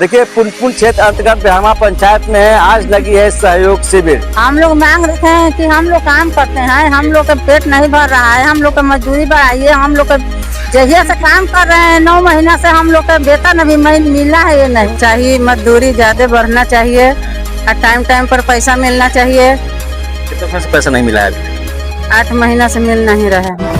देखिए पुनपुन क्षेत्र अंतर्गत ब्रह्मा पंचायत में आज लगी है सहयोग शिविर। हम लोग मांग रहे हैं कि हम लोग काम करते हैं, हम लोग का पेट नहीं भर रहा है, हम लोग का मजदूरी बढ़ाइए। हम लोग जहिया से काम कर रहे हैं 9 महीना से हम लोग का वेतन अभी मिला है ये नहीं चाहिए। मजदूरी ज्यादा बढ़ना चाहिए और टाइम टाइम पर पैसा मिलना चाहिए। कितना से पैसा नहीं मिला है अभी? 8 महीना से मिल नहीं रहा है।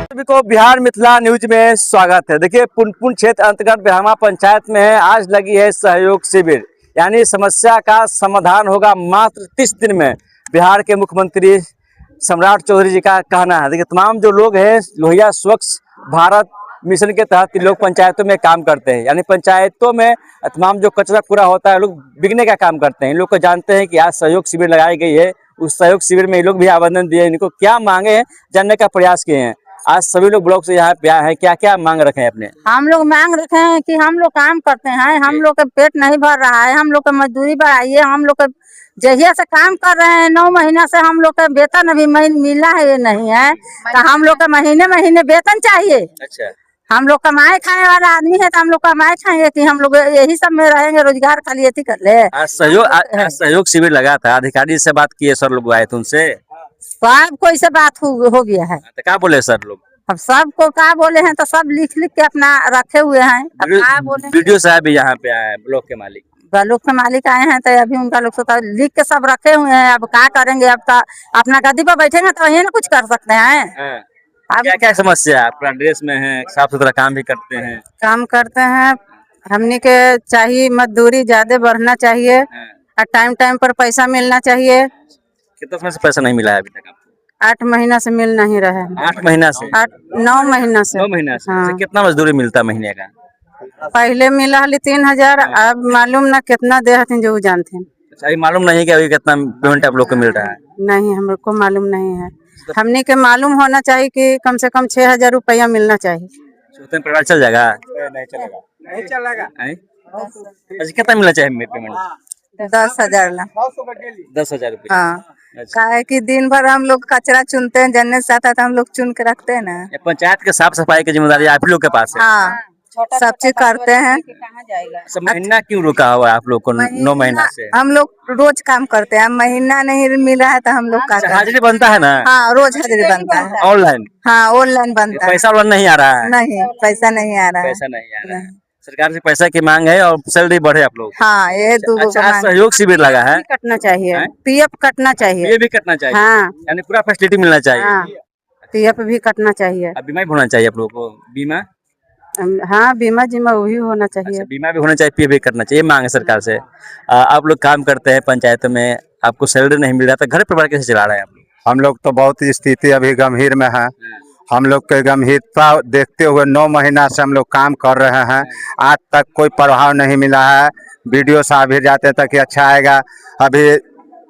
सभी को बिहार मिथिला न्यूज में स्वागत है। देखिए पुनपुन क्षेत्र अंतर्गत ब्रह्मा पंचायत में आज लगी है सहयोग शिविर, यानी समस्या का समाधान होगा मात्र 30 दिन में। बिहार के मुख्यमंत्री सम्राट चौधरी जी का कहना है। देखिए तमाम जो लोग हैं लोहिया स्वच्छ भारत मिशन के तहत लोग पंचायतों में काम करते हैं, यानी पंचायतों में तमाम जो कचरा कूड़ा होता है लोग बिकने का काम करते हैं। इन लोग को जानते हैं कि आज सहयोग शिविर लगाई गई है, उस सहयोग शिविर में ये लोग भी आवेदन दिए, इनको क्या मांगे हैं जानने का प्रयास किए हैं। आज सभी लोग ब्लॉक से यहाँ पे आए हैं, क्या क्या मांग रखे हैं अपने? हम लोग मांग रखे हैं कि हम लोग काम करते हैं, हम लोग का पेट नहीं भर रहा है, हम लोग का मजदूरी बढ़ाइए। हम लोग का जहिया से काम कर रहे हैं 9 महीना से हम लोग का वेतन अभी मिला है ये नहीं है, तो हम लोग का महीने महीने वेतन चाहिए। अच्छा, हम लोग कमाए खाने वाला आदमी है तो हम लोग कमाए खाएंगे कि हम लोग यही सब में रहेंगे, रोजगार खाली यही कर ले। आज सहयोग शिविर लगा था, अधिकारी से बात किए, सर लोग आए थे, उनसे सब कोई से बात हो गया है। तो क्या बोले सर लोग? अब सबको क्या बोले हैं तो सब लिख के अपना रखे हुए हैं। अब क्या बोले? वीडियो साहब भी यहाँ पे आए हैं, ब्लॉक के मालिक आए हैं, तो अभी उनका लोग तो लिख के सब रखे हुए हैं। अब क्या करेंगे? अब तो अपना गद्दी पर बैठेंगे तो वही ना कुछ कर सकते हैं। अब क्या क्या समस्या है? पूरा ड्रेस में है, साफ सुथरा काम भी करते हैं। हमने के चाहिए मजदूरी ज्यादा बढ़ना चाहिए और टाइम टाइम पर पैसा मिलना चाहिए। कितना समय से पैसा नहीं मिला है अभी तक आपको? 8 महीना से मिल नहीं रहा है। 8 महीना से? 9 महीना से। 9 महीना से? हाँ। कितना मजदूरी मिलता है महीने का? पहले मिला है 3000, अब मालूम ना कितना दे हथिन जो जानते हैं। अच्छा, ये मालूम नहीं कि अभी कितना पेमेंट आप लोग को मिल रहा है? नहीं, हम लोग को मालूम नहीं है। हमने के मालूम होना चाहिए कि कम से कम 6000 रुपया मिलना चाहिए। तो परिवार चल जाएगा? नहीं चलेगा। अच्छा, कितना मिलना चाहिए पेमेंट? 10,000 10,000 रुपये। हाँ, क्या है कि दिन भर हम लोग कचरा चुनते हैं, जन्ने से आता तो हम लोग चुन के रखते हैं ना। पंचायत के साफ सफाई की जिम्मेदारी आप लोग के पास है? हाँ, सब चीज करते हैं। महीना क्यों रुका हुआ है आप लोग को? 9 महीना से हम लोग रोज काम करते हैं, महीना नहीं मिल रहा है तो हम लोग का हाजिरी बनता है ना? हाँ, रोज हाजिरी बनता है। ऑनलाइन? हाँ, ऑनलाइन बनता है। पैसा नहीं आ रहा है? नहीं, पैसा नहीं आ रहा है। पैसा नहीं आ रहा है। सरकार से पैसा की मांग है और सैलरी बढ़े आप लोग? हाँ, ये अच्छा, सहयोग शिविर लगा है। कटना चाहिए, पीएफ कटना चाहिए। ये भी कटना चाहिए? हाँ, यानी पूरा फैसिलिटी मिलना चाहिए। हाँ, पीएफ भी कटना चाहिए। अब बीमा भी होना चाहिए आप लोगों को? बीमा? हाँ, बीमा जिमा भी होना चाहिए। अच्छा, बीमा भी होना चाहिए, पीएफ भी करना चाहिए, मांग है सरकार से। आप लोग काम करते हैं पंचायत में, आपको सैलरी नहीं मिल रहा तो घर परिवार कैसे चला रहे हैं आप लोग? हम लोग तो बहुत स्थिति अभी गंभीर में है। हम लोग के गंभीरता देखते हुए 9 महीना से हम लोग काम कर रहे हैं, आज तक कोई प्रभाव नहीं मिला है। वीडियो साहब भी जाते तक कि अच्छा आएगा, अभी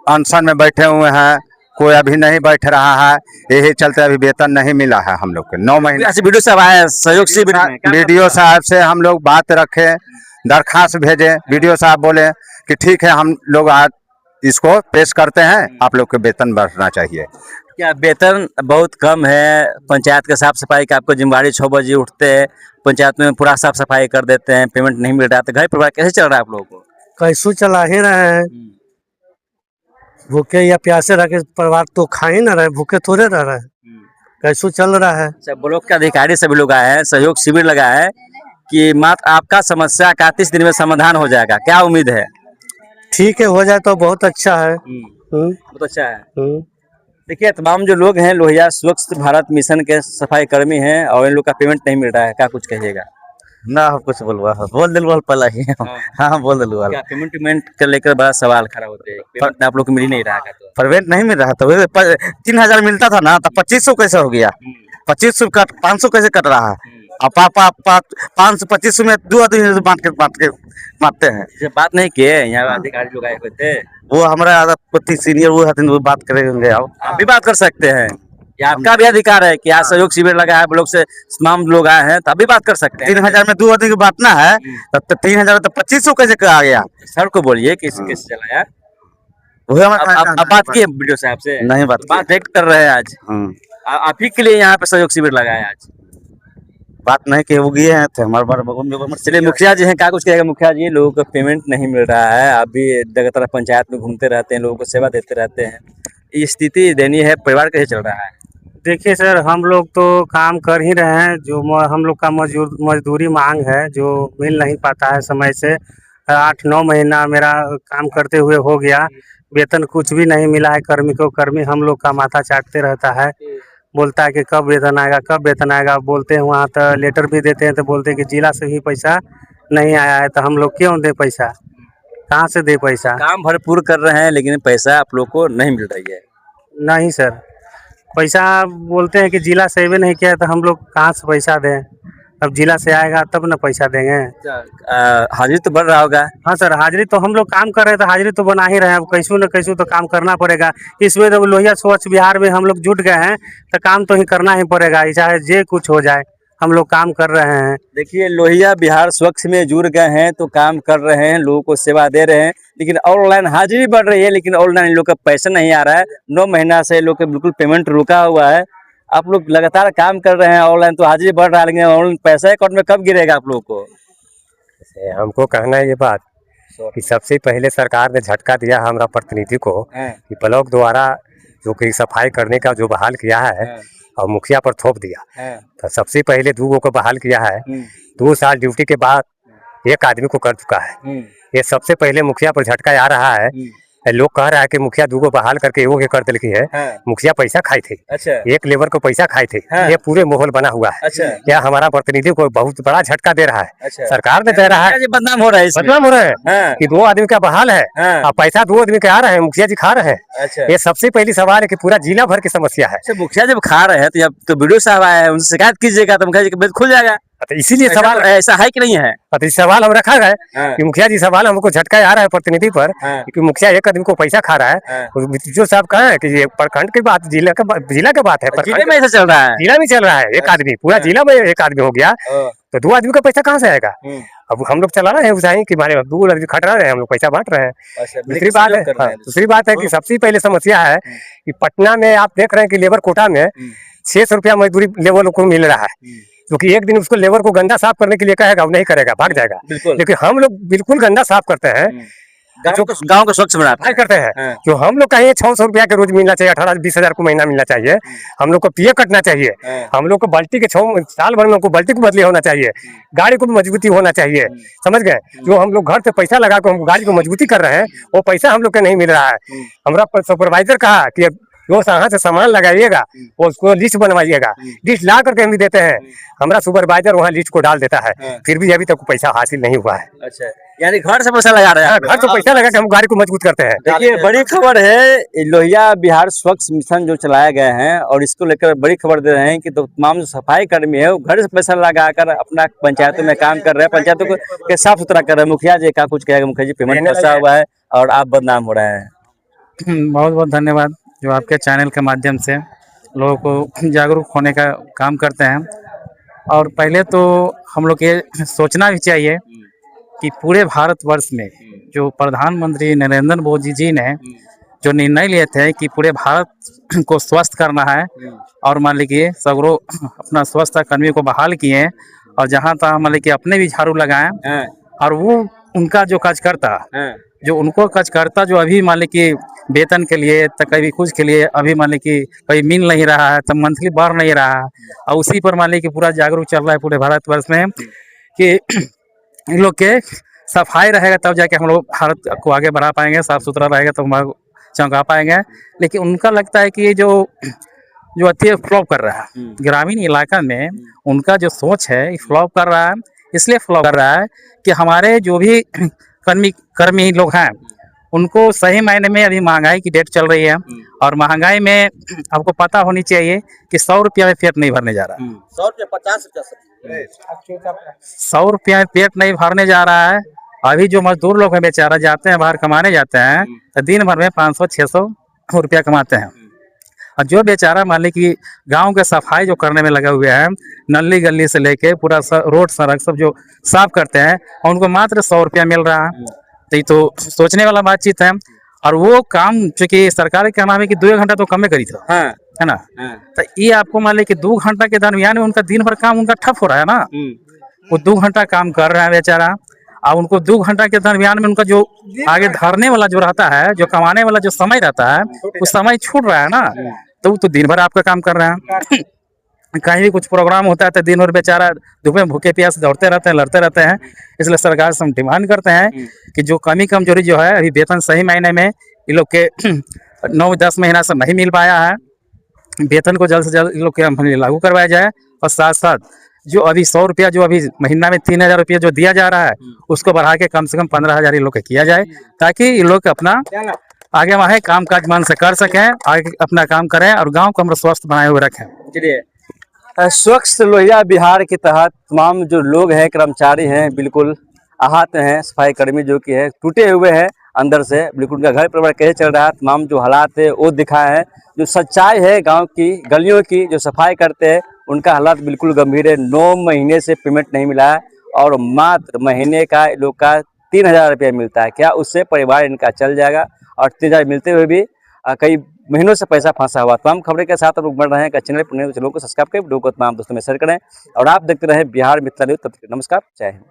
अनशन में बैठे हुए हैं, कोई अभी नहीं बैठ रहा है। यही चलते अभी वेतन नहीं मिला है हम लोग के 9 महीने। अच्छा, वीडियो साहब आए सहयोग शिविर में? वीडियो साहब से हम लोग बात रखे, दरखास्त भेजे, वीडियो साहब बोले कि ठीक है हम लोग आज इसको पेश करते हैं, आप लोग के वेतन बढ़ना चाहिए। क्या वेतन बहुत कम है? पंचायत के साफ सफाई का आपको जिम्मेदारी 6 बजे उठते हैं, पंचायत में पूरा साफ सफाई कर देते हैं, पेमेंट नहीं मिल रहा तो घर परिवार कैसे चल रहा है आप लोगों को? कैसो चला ही रहे हैं, भूखे या प्यासे रह के परिवार तो खा ही ना रहे, भूखे थोड़े रह रहे हैं। कैसो चल रहा है। सब ब्लॉक के अधिकारी सभी लोग आए हैं, सहयोग शिविर लगा है कि मात्र आपका समस्या का 30 दिन में समाधान हो जाएगा, क्या उम्मीद है? ठीक है, हो जाए तो बहुत अच्छा है। बहुत अच्छा है। देखिए तमाम जो लोग हैं लोहिया स्वच्छ भारत मिशन के सफाई कर्मी हैं और इन लोग का पेमेंट नहीं मिल रहा है, क्या कुछ कहिएगा? ना कुछ बोलवा बोल दिल पहला ही। हाँ, बोल दिल पेमेंट को लेकर बड़ा सवाल खड़ा होते हैं, पेमेंट आप लोग को मिल ही नहीं रहा है तो? पेमेंट नहीं मिल रहा था, 3000 मिलता था ना, तो 2500 कैसे हो गया? 2500 कट 500 कैसे कट रहा है? अब 525 में 2 आदमी बांटते हैं। जब बात नहीं किए यहाँ अधिकारी लोग आए हुए थे, वो हमारा सीनियर वो बात करेंगे। आप भी बात कर सकते हैं, ये आपका भी अधिकार है कि आज सहयोग शिविर लगा है, ब्लॉक से तमाम लोग आए हैं तो अभी बात कर सकते हैं। 3000 में 2 आदमी को बांटना है, तब 3000 तो 2500 कैसे आ गया? सर को बोलिए कैसे चला यार। अब बात की वीडियो साहब से? नहीं बात व्यक्त कर रहे हैं आज। आप ही के लिए यहाँ पे सहयोग शिविर लगाया आज। बात नहीं कि वो गए हैं तो हमारे चलिए मुखिया जी हैं, क्या कुछ कहेगा मुखिया जी? लोगों को पेमेंट नहीं मिल रहा है, आप भी लगातार पंचायत में घूमते रहते हैं, लोगों को सेवा देते रहते हैं, ये स्थिति दयनीय है, परिवार कैसे चल रहा है? देखिए सर, हम लोग तो काम कर ही रहे हैं, जो हम लोग का मजदूरी मांग है जो मिल नहीं पाता है समय से। 8-9 महीना मेरा काम करते हुए हो गया, वेतन कुछ भी नहीं मिला है कर्मी को। कर्मी हम लोग का माथा चाटते रहता है, बोलता है कि कब वेतन आएगा, कब वेतन आएगा। बोलते हैं वहाँ तो लेटर भी देते हैं तो बोलते हैं कि जिला से ही पैसा नहीं आया है, तो हम लोग क्यों दे पैसा, कहाँ से दे पैसा? काम भरपूर कर रहे हैं लेकिन पैसा आप लोग को नहीं मिल रही है। नहीं सर, पैसा बोलते हैं कि जिला से भी नहीं किया है, तो हम लोग कहाँ से पैसा दें? अब जिला से आएगा तब ना पैसा देंगे। हाजिरी तो बढ़ रहा होगा। हाँ सर, हाजिरी तो हम लोग काम कर रहे हैं तो हाजिरी तो बना ही रहे हैं। अब कैसू न कैसू तो काम करना पड़ेगा। इसमें तो लोहिया स्वच्छ बिहार में हम लोग जुट गए हैं तो काम तो ही करना ही पड़ेगा, चाहे जे कुछ हो जाए, हम लोग काम कर रहे हैं। देखिए लोहिया बिहार स्वच्छ में जुड़ गए हैं तो काम कर रहे हैं, लोगों को सेवा दे रहे हैं, लेकिन ऑनलाइन हाजिरी बढ़ रही है, लेकिन ऑनलाइन इन लोग का पैसा नहीं आ रहा है। 9 महीना से लोग का बिल्कुल पेमेंट रुका हुआ है। आप लोग लगातार काम कर रहे हैं, ऑनलाइन तो हाजिरी बढ़ रहा है, लेकिन ऑनलाइन पैसा अकाउंट में कब गिरेगा आप लोगों को? हमको कहना है ये बात कि सबसे पहले सरकार ने झटका दिया हमारा प्रतिनिधि को कि ब्लॉक द्वारा जो कि सफाई करने का जो बहाल किया है और मुखिया पर थोप दिया। तो सबसे पहले 2 को बहाल किया है, 2 साल ड्यूटी के बाद 1 आदमी को कर चुका है। ये सबसे पहले मुखिया पर झटका आ रहा है। लोग कह रहा है कि मुखिया 2 को बहाल करके एगो के कर दिलकी है। मुखिया पैसा खाई थे, अच्छा। 1 लेबर को पैसा खाए थे। ये पूरे माहौल बना हुआ है। अच्छा। क्या हमारा प्रतिनिधि को बहुत बड़ा झटका दे रहा है। अच्छा। सरकार ने दे रहा है, बदनाम हो रहा है इसमें। बदनाम हो रहे हैं कि 2 आदमी का बहाल है और पैसा 2 आदमी के आ रहे हैं, मुखिया जी खा रहे हैं। अच्छा। ये सबसे पहली सवाल है कि पूरा जिला भर की समस्या है। अच्छा, मुखिया जब खा रहे हैं तो जब तो वीडियो साहब आए हैं, उनसे शिकायत कीजिएगा तो मुखिया जी का बिल खुल जाएगा। तो इसीलिए सवाल ऐसा है कि नहीं है? तो सवाल हम रखा है कि मुखिया जी सवाल हमको झटका आ रहा है प्रतिनिधि पर कि मुखिया 1 आदमी को पैसा खा रहा है। जो साहब कहा है कि ये प्रखंड की बात, जिला का बात है। जिले में ऐसा चल रहा है, जिला में चल रहा है। 1 आदमी, पूरा जिला में 1 आदमी हो गया तो 2 आदमी का पैसा कहाँ से आएगा? अब हम लोग चला रहे हैं उसाई कि मारे 2 आदमी खट रहे हैं, हम लोग पैसा बांट रहे हैं। दूसरी बात है कि सबसे पहले समस्या है कि पटना में आप देख रहे हैं कि लेबर कोटा में 600 रुपया मजदूरी लेबर को मिल रहा है, क्योंकि 1 दिन उसको लेबर को गंदा साफ करने के लिए कहेगा, वो नहीं करेगा, भाग जाएगा। लेकिन हम लोग बिल्कुल गंदा साफ करते हैं, गांव को स्वच्छ बनाते करते हैं। जो हम लोग का 600 रुपया के रोज मिलना चाहिए, 18-20 हजार को महीना मिलना चाहिए। हम लोग को पीए कटना चाहिए। हम लोग को बाल्टी के 6 साल भर में बाल्टी को बदली होना चाहिए, गाड़ी को भी मजबूती होना चाहिए। समझ गए? जो हम लोग घर से पैसा लगा कर हम गाड़ी को मजबूती कर रहे हैं, वो पैसा हम लोग का नहीं मिल रहा है। हमारा सुपरवाइजर कहा कि जो यहाँ से सामान लगाइएगा वो उसको लिस्ट बनवाइएगा, लिस्ट ला करके हम भी देते हैं। हमारा सुपरवाइजर वहाँ लिस्ट को डाल देता है, फिर भी अभी तक पैसा हासिल नहीं हुआ है। अच्छा, यानी घर से पैसा लगा रहे हैं? घर से पैसा लगा के हम गाड़ी को मजबूत करते हैं। देखिए बड़ी खबर है, लोहिया बिहार स्वच्छ मिशन जो चलाया गया है और इसको लेकर बड़ी खबर दे रहे हैं कि तो तमाम जो सफाई कर्मी है वो घर से पैसा लगाकर अपना पंचायतों में काम कर रहे हैं, पंचायतों को साफ सुथरा कर रहे हैं। मुखिया जी का कुछ कहेगा? मुखिया जी पेमेंट फंसा हुआ है और आप बदनाम हो रहे हैं। बहुत बहुत धन्यवाद जो आपके चैनल के माध्यम से लोगों को जागरूक होने का काम करते हैं। और पहले तो हम लोग ये सोचना भी चाहिए कि पूरे भारतवर्ष में जो प्रधानमंत्री नरेंद्र मोदी जी ने जो निर्णय लिए थे कि पूरे भारत को स्वस्थ करना है, और मान लीजिए सगरों अपना स्वच्छता कर्मी को बहाल किए, और जहाँ तक मान लीजिए अपने भी झाड़ू लगाएं, और वो उनका जो कार्यकर्ता जो उनको कार्यकर्ता जो अभी मान लीजिए वेतन के लिए तो कभी कुछ के लिए अभी मान लीजिए कभी मिल नहीं रहा है, तब मंथली बढ़ नहीं रहा है, और उसी पर मान लीजिए पूरा जागरूक चल रहा है पूरे भारतवर्ष में कि इन लोग के सफाई रहेगा तब जाके हम लोग भारत को आगे बढ़ा पाएंगे, साफ सुथरा रहेगा तो हम चमका पाएंगे। लेकिन उनका लगता है कि ये जो अति फ्लॉप कर रहा है ग्रामीण इलाका में, उनका जो सोच है फ्लॉप कर रहा है। इसलिए फ्लॉप कर रहा है कि हमारे जो भी कर्मी लोग हैं उनको सही मायने में अभी महंगाई की डेट चल रही है, और महंगाई में आपको पता होनी चाहिए कि 100 रुपया में पेट नहीं भरने जा रहा है। 100 रुपया 50 रुपया 100 रुपया में पेट नहीं भरने जा रहा है। अभी जो मजदूर लोग हैं बेचारा जाते हैं बाहर कमाने जाते हैं तो दिन भर में 500-600 रुपया कमाते हैं, और जो बेचारा मान ली कि गांव के सफाई जो करने में लगे हुए हैं, नली गली से लेके पूरा रोड सड़क सब जो साफ करते हैं, उनको मात्र 100 रुपया मिल रहा है। तो ये तो सोचने वाला बातचीत है। और वो काम चूंकि सरकार का नाम है कि 2 घंटा तो कम करी था, है ना। तो ये आपको मान लीजिए कि 2 घंटा के दरमियान में उनका दिन भर काम उनका ठप हो रहा है ना। वो 2 घंटा काम कर रहा है बेचारा, और उनको 2 घंटा के दरमियान में उनका जो आगे धरने वाला जो रहता है, जो कमाने वाला जो समय रहता है, वो समय छूट रहा है ना। तो वो तो दिन भर आपका काम कर रहा है। कहीं भी कुछ प्रोग्राम होता है तो दिन भर बेचारा धूप में भूखे प्यास दौड़ते रहते हैं, लड़ते रहते हैं। इसलिए सरकार से हम डिमांड करते हैं कि जो कमी कमजोरी जो है, अभी वेतन सही मायने में इन लोग के 9-10 महीना से नहीं मिल पाया है, वेतन को जल्द से जल्द इन लोग के हम लागू करवाया जाए। और साथ साथ जो अभी 100 रुपया जो अभी महीना में 3000 रुपया जो दिया जा रहा है, उसको बढ़ा के कम से कम 15,000 इन लोग का किया जाए, ताकि इन लोग अपना आगे वहाँ काम काज मन से कर सकें, आगे अपना काम करें और गाँव को हम स्वस्थ बनाए हुए रखें। चलिए, स्वच्छ लोहिया बिहार के तहत तमाम जो लोग हैं, कर्मचारी हैं, बिल्कुल आहत हैं। सफाई कर्मी जो कि है टूटे हुए हैं अंदर से, बिल्कुल उनका घर परिवार कैसे चल रहा है, तमाम जो हालात है वो दिखाए हैं। जो सच्चाई है गांव की गलियों की, जो सफाई करते हैं उनका हालात बिल्कुल गंभीर है। 9 महीने से पेमेंट नहीं मिला है और मात्र महीने का लोग का 3000 रुपया मिलता है। क्या उससे परिवार इनका चल जाएगा? और 3000 मिलते हुए भी कई महीनों से पैसा फंसा हुआ। तमाम खबरें के साथ लोग बढ़ रहे हैं। चैनल पर नए चैनल को सब्सक्राइब करें, वीडियो को तमाम दोस्तों में शेयर करें और आप देखते रहें बिहार मित्र न्यूज। तब तक नमस्कार, जय हिंद।